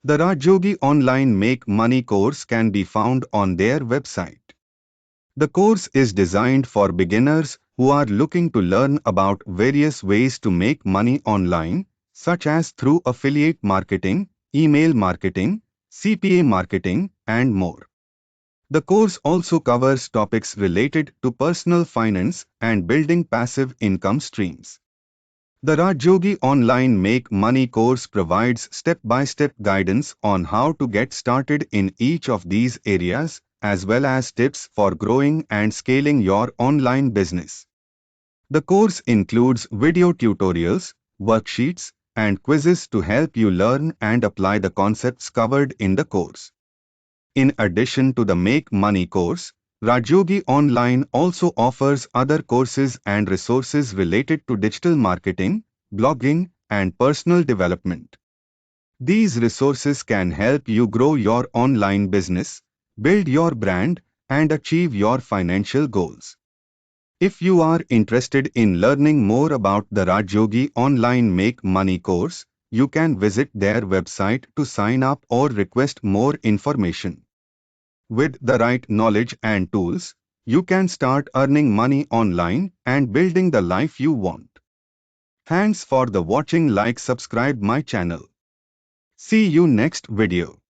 The RajYogi online Make Money course can be found on their website. The course is designed for beginners who are looking to learn about various ways to make money online, such as through affiliate marketing, email marketing, CPA marketing, and more. The course also covers topics related to personal finance and building passive income streams. The RajYogi online Make Money course provides step-by-step guidance on how to get started in each of these areas, as well as tips for growing and scaling your online business. The course includes video tutorials, worksheets, and quizzes to help you learn and apply the concepts covered in the course. In addition to the Make Money course, RajYogi Online also offers other courses and resources related to digital marketing, blogging, and personal development. These resources can help you grow your online business, build your brand, and achieve your financial goals. If you are interested in learning more about the RajYogi Online Make Money course, you can visit their website to sign up or request more information. With the right knowledge and tools, you can start earning money online and building the life you want. Thanks for the watching. Like, subscribe my channel. See you next video.